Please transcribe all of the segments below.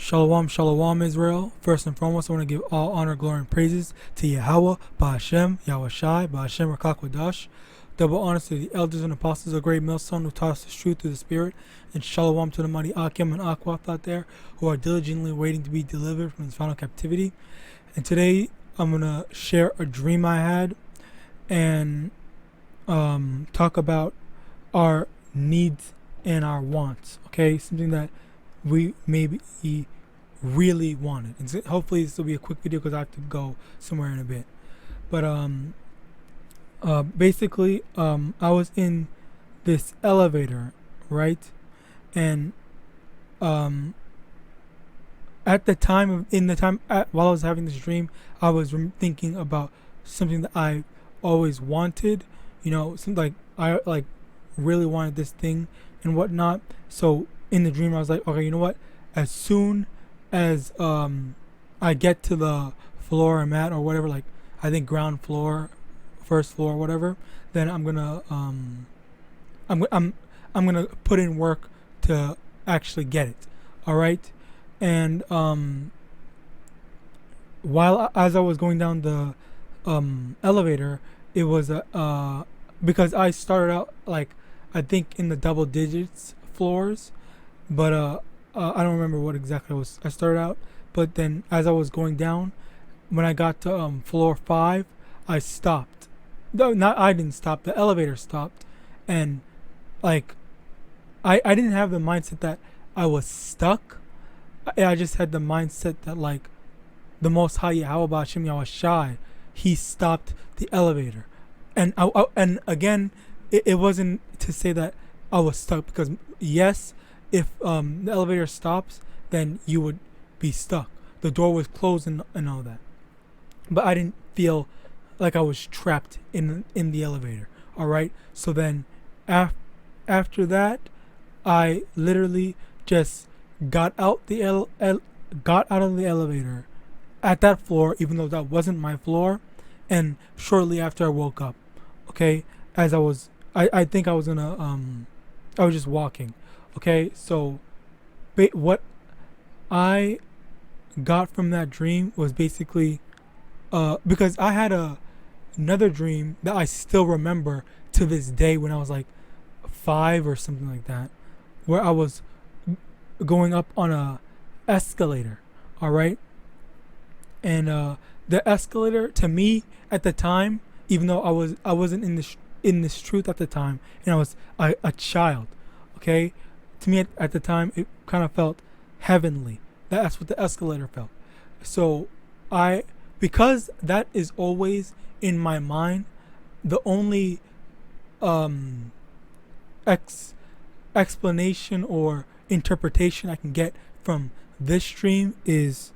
Shalom, shalom, Israel. First and foremost, I want to give all honor, glory, and praises to YAHAWAH, BaHashem, YAHAWASHI, BaHashem, RICANS. Double honors to the elders and apostles of Great Millstone who taught us the truth through the Spirit. And shalom to the mighty Akim and Akwath out there who are diligently waiting to be delivered from this final captivity. And today, I'm going to share a dream I had and talk about our needs and our wants. Okay, something that we maybe really wanted. And hopefully this will be a quick video because I have to go somewhere in a bit. But basically, I was in this elevator, right? And at the time while I was having this dream, I was thinking about something that I always wanted. You know, something like I really wanted this thing and whatnot. So in the dream, I was like, okay, you know what? As soon as I get to the floor I'm at, or whatever, like I think ground floor, first floor, whatever, then I'm gonna I'm gonna put in work to actually get it. All right, and as I was going down the elevator, it was because I started out like I think in the double digits floors. But I don't remember what exactly I started out. But then as I was going down, when I got to floor 5, I stopped. No, I didn't stop. The elevator stopped. And like I didn't have the mindset that I was stuck. I just had the mindset that like the Most High YAHAWASHI, He stopped the elevator. And and again, it wasn't to say that I was stuck, because yes, if the elevator stops, then you would be stuck. The door was closed and all that. But I didn't feel like I was trapped in the elevator. All right. So then, after that, I literally just got out of the elevator at that floor, even though that wasn't my floor. And shortly after, I woke up. Okay, as I think I was I was just walking. Okay, so what I got from that dream was basically because I had another dream that I still remember to this day when I was like 5 or something like that, where I was going up on a escalator. All right, and the escalator, to me at the time, even though I wasn't in this truth at the time, and I was a child. Okay, to me at the time, it kind of felt heavenly. That's what the escalator felt. So because that is always in my mind, the only explanation or interpretation I can get from this dream is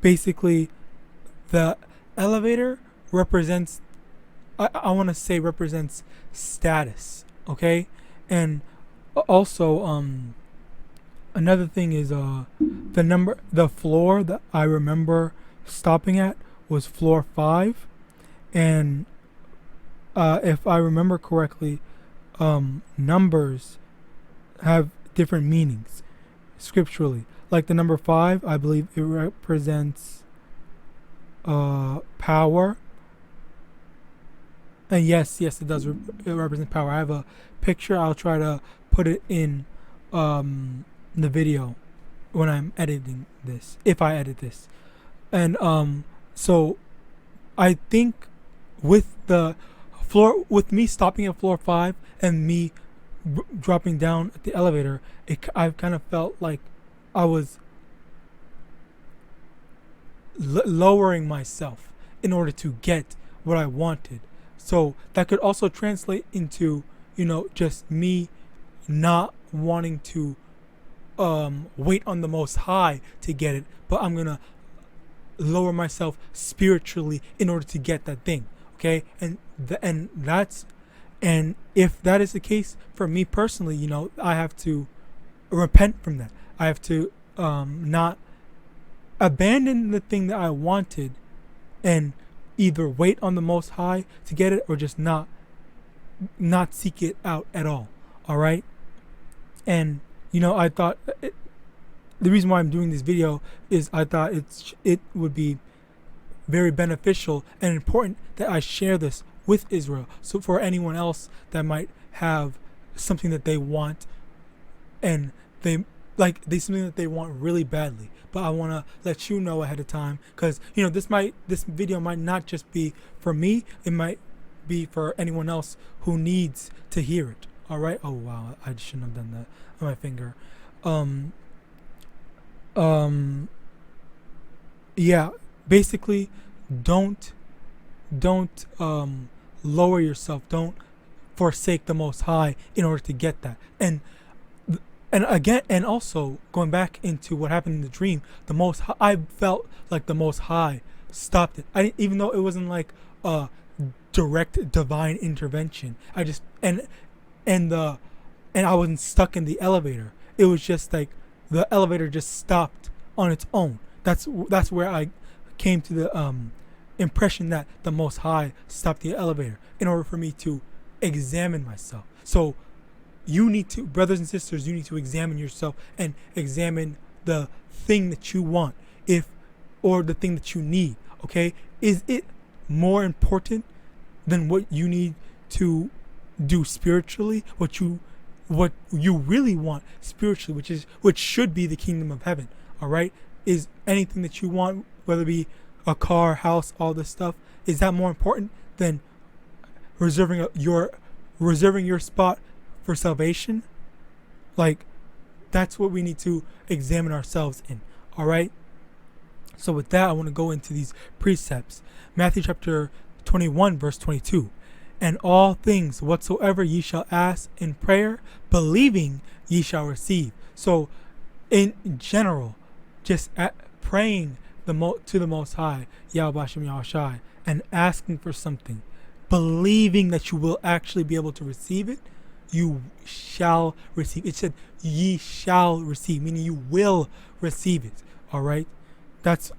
basically the elevator represents, I want to say represents status. Okay, and also another thing is the floor that I remember stopping at was floor 5, and if I remember correctly, numbers have different meanings scripturally. Like the number 5, I believe it represents power. And yes, it does. It represents power. I have a picture. I'll try to put it in the video when I'm editing this, if I edit this. And so I think with me stopping at floor 5 and me dropping down at the elevator, I kind of felt like I was lowering myself in order to get what I wanted. So that could also translate into, just me not wanting to wait on the Most High to get it, but I'm gonna lower myself spiritually in order to get that thing. Okay, and if that is the case for me personally, I have to repent from that. I have to not abandon the thing that I wanted and either wait on the Most High to get it, or just not seek it out at all. All right, and I thought the reason why I'm doing this video is I thought it would be very beneficial and important that I share this with Israel. So for anyone else that might have something that they want, and they something that they want really badly, but I want to let you know ahead of time, because this video might not just be for me, it might be for anyone else who needs to hear it. All right. Oh wow, I shouldn't have done that on my finger. Yeah, basically, don't lower yourself, don't forsake the Most High in order to get that. And again, and also going back into what happened in the dream, I felt like the Most High stopped it. Even though it wasn't like a direct divine intervention. I just and I wasn't stuck in the elevator. It was just like the elevator just stopped on its own. That's where I came to the impression that the Most High stopped the elevator in order for me to examine myself. So you need to, brothers and sisters, you need to examine yourself and examine the thing that you want, or the thing that you need. Okay, is it more important than what you need to do spiritually? What you really want spiritually, which should be the kingdom of heaven. All right, is anything that you want, whether it be a car, house, all this stuff, is that more important than reserving your spot for salvation? Like, that's what we need to examine ourselves in. All right. So with that, I want to go into these precepts. Matthew chapter 21, verse 22. And all things whatsoever ye shall ask in prayer, believing ye shall receive. So in general, just praying to the Most High, YAHAWASHI, and asking for something, believing that you will actually be able to receive it, you shall receive. It said ye shall receive, meaning you will receive it. All right, that's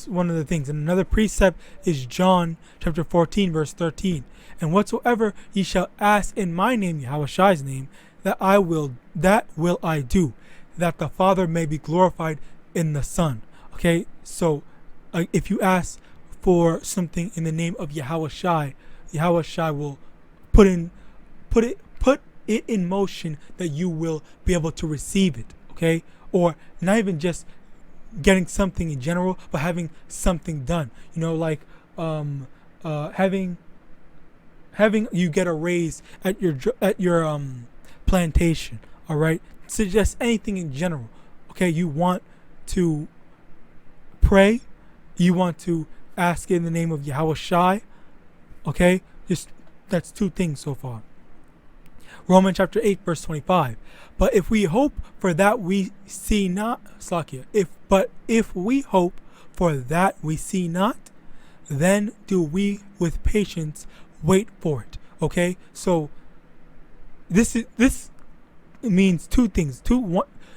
one of the things. And another precept is John chapter 14, verse 13. And whatsoever ye shall ask in my name, Yahawashi's name, that will I do, that the Father may be glorified in the Son. Okay, so if you ask for something in the name of Yahawashi, Yahawashi will put it in motion that you will be able to receive it. Okay, or not even just getting something in general, but having something done. Like having you get a raise at your plantation. All right, so just anything in general. Okay, you want to pray, you want to ask in the name of Yahawashi. Okay, that's two things so far. Romans chapter 8, verse 25. But if we hope for that we see not, if we hope for that we see not, then do we with patience wait for it. Okay, so this means two things.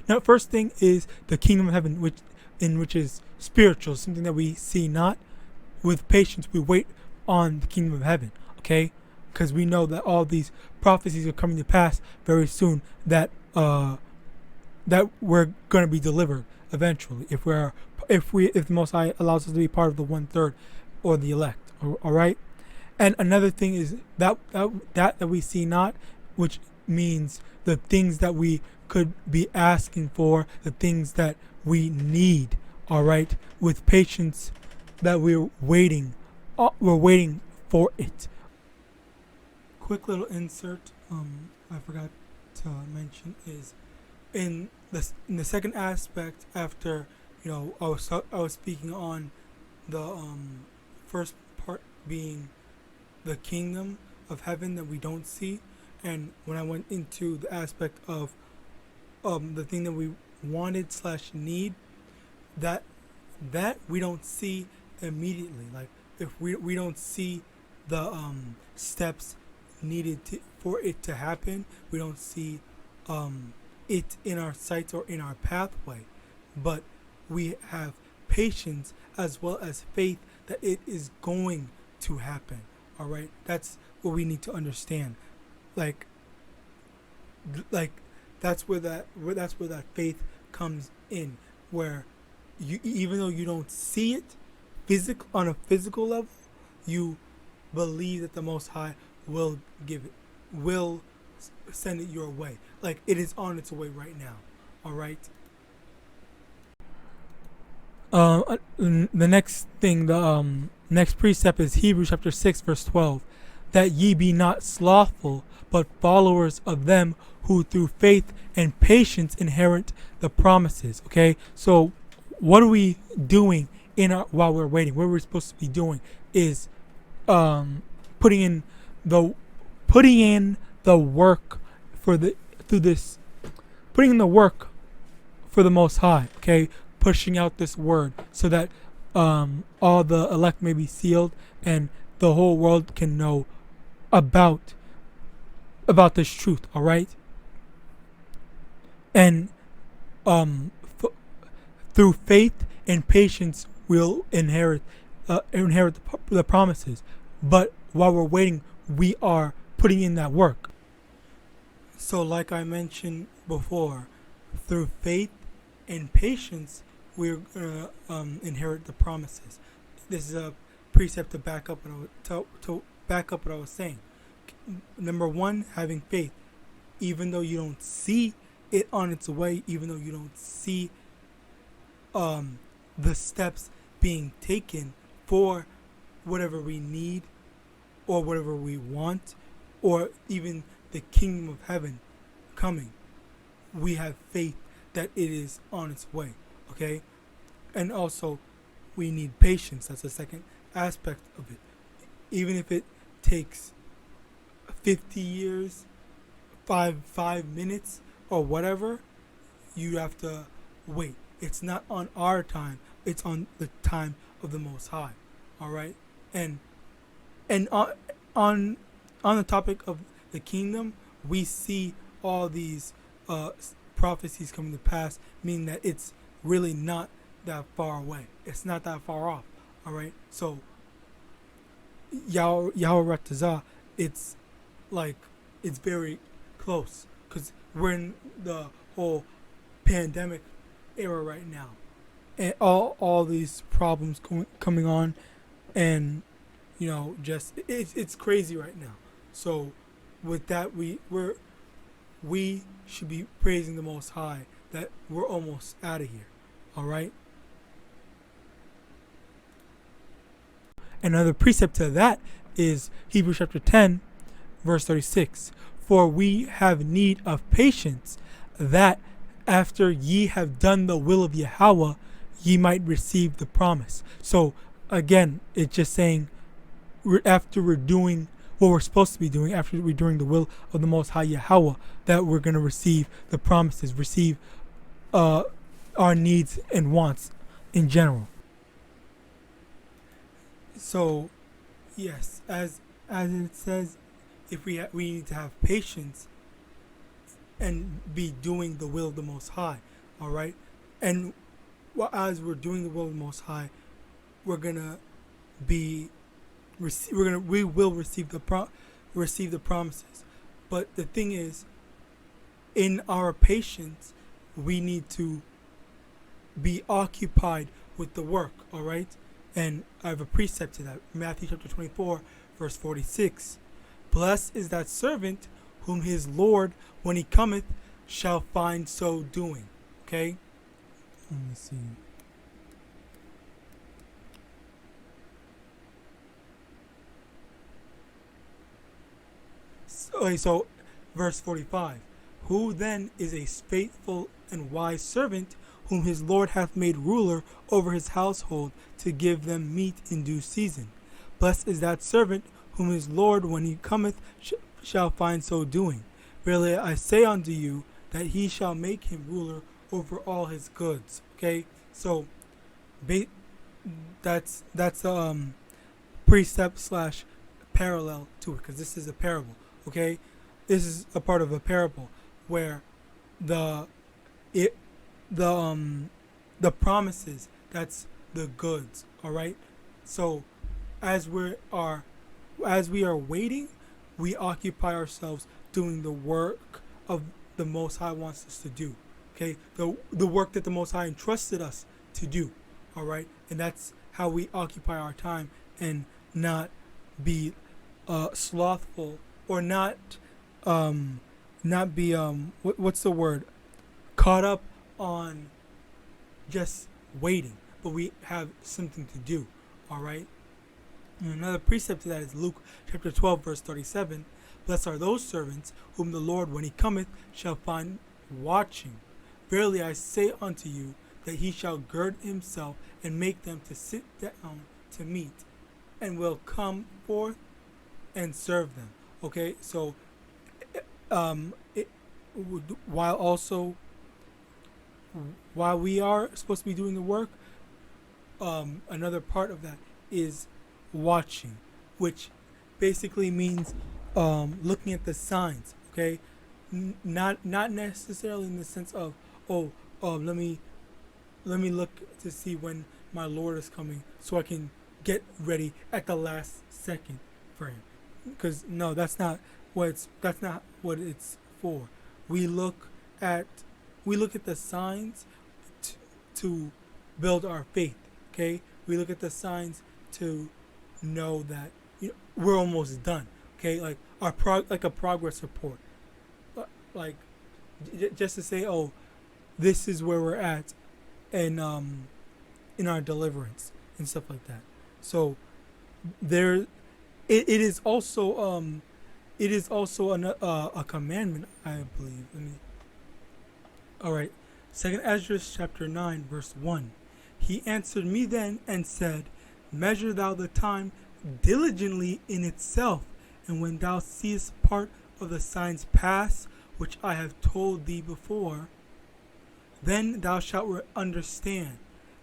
Now, first thing is the kingdom of heaven, which is spiritual, something that we see not. With patience we wait on the kingdom of heaven. Okay, because we know that all these prophecies are coming to pass very soon, that we're going to be delivered eventually, if the Most High allows us to be part of the 1/3 or the elect. All right. And another thing is that we see not, which means the things that we could be asking for, the things that we need. All right, with patience, that we're waiting for it. Quick little insert. I forgot to mention is in the second aspect, after I was speaking on the first part being the kingdom of heaven that we don't see, and when I went into the aspect of the thing that we wanted / need, that we don't see immediately. Like, if we don't see the steps needed for it to happen, we don't see it in our sights or in our pathway, but we have patience as well as faith that it is going to happen. All right, that's what we need to understand. Like that's where that faith comes in, where you, even though you don't see it on a physical level, you believe that the Most High will give it, will send it your way. Like, it is on its way right now. All right. The next thing, the next precept is Hebrews chapter 6, verse 12, that ye be not slothful, but followers of them who through faith and patience inherit the promises. Okay, so what are we doing while we're waiting? What we're supposed to be doing is putting in the work for the Most High. Okay, pushing out this word so that all the elect may be sealed and the whole world can know about this truth. All right, and through faith and patience we'll inherit the promises. But while we're waiting, we are putting in that work. So like I mentioned before, through faith and patience we're going to inherit the promises. This is a precept to back up what I was saying. Number one, having faith. Even though you don't see it on its way, even though you don't see the steps being taken for whatever we need or whatever we want, or even the kingdom of heaven coming, we have faith that it is on its way. Okay, and also we need patience. That's the second aspect of it. Even if it takes 50 years, 5 minutes, or whatever, you have to wait. It's not on our time; it's on the time of the Most High. All right, and on the topic of the kingdom, we see all these prophecies coming to pass, meaning that it's really not that far away. It's not that far off. All right. So YAHAWADAH, it's like it's very close because we're in the whole pandemic era right now, and all these problems coming on, and just it's crazy right now. So with that, we should be praising the Most High that we're almost out of here. All right. Another precept to that is Hebrews chapter 10, verse 36. For we have need of patience, that after ye have done the will of Yahweh, ye might receive the promise. So again, it's just saying, after we're doing what we're supposed to be doing, after we're doing the will of the Most High Yahweh, that we're going to receive the promises, receive our needs and wants in general. So, yes, as it says, if we need to have patience and be doing the will of the Most High, all right. And as we're doing the will of the Most High, we will receive the promises. But the thing is, in our patience, we need to be occupied with the work. All right. And I have a precept to that. Matthew chapter 24, verse 46. Blessed is that servant whom his Lord, when he cometh, shall find so doing. Okay? Let me see. So verse 45. Who then is a faithful and wise servant, whom his Lord hath made ruler over his household, to give them meat in due season? Blessed is that servant whom his Lord, when he cometh, shall find so doing. Verily I say unto you, that he shall make him ruler over all his goods. Okay, so that's precept / parallel to it, because this is a parable. Okay, this is a part of a parable where the promises, that's the goods. All right. So as we are waiting, we occupy ourselves doing the work of the Most High wants us to do. Okay, the work that the Most High entrusted us to do. All right, and that's how we occupy our time and not be slothful, or not be what's the word, caught up on just waiting, but we have something to do. All right. And another precept to that is Luke chapter 12 verse 37. Blessed are those servants whom the Lord, when he cometh, shall find watching. Verily I say unto you, that he shall gird himself and make them to sit down to meat, and will come forth and serve them. Okay, so while we are supposed to be doing the work, another part of that is watching, which basically means looking at the signs. Okay, not necessarily in the sense of let me look to see when my Lord is coming so I can get ready at the last second for him. Because no, that's not what it's for. We look at the signs to build our faith. Okay, we look at the signs to know that we're almost done. Okay, like like a progress report, like just to say, oh, this is where we're at, and in our deliverance and stuff like that. So it is also a commandment, I believe. All right, 2 Ezra chapter 9 verse 1. He answered me then and said, measure thou the time diligently in itself, and when thou seest part of the signs pass, which I have told thee before, then thou shalt understand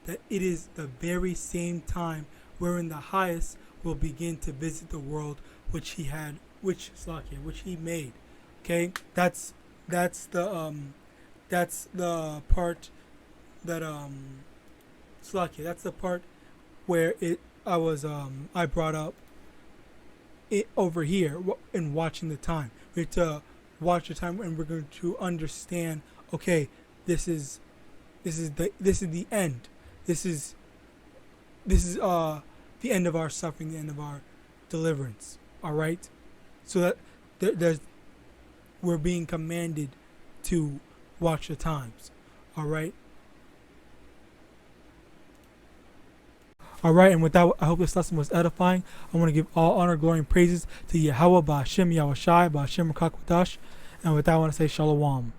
that it is the very same time wherein the highest will begin to visit the world which he made. Okay, that's the part that that's the part where I brought up it over here in watching the time. We have to watch the time, and we're going to understand. Okay, this is the end. This is the end of our suffering, the end of our deliverance. All right, so that we're being commanded to watch the times. All right. All right, and with that, I hope this lesson was edifying. I want to give all honor, glory, and praises to Yahawah, Ba'ashem, Yahawashi, Ba'ashem, Rakakwadash. And with that, I want to say Shalom.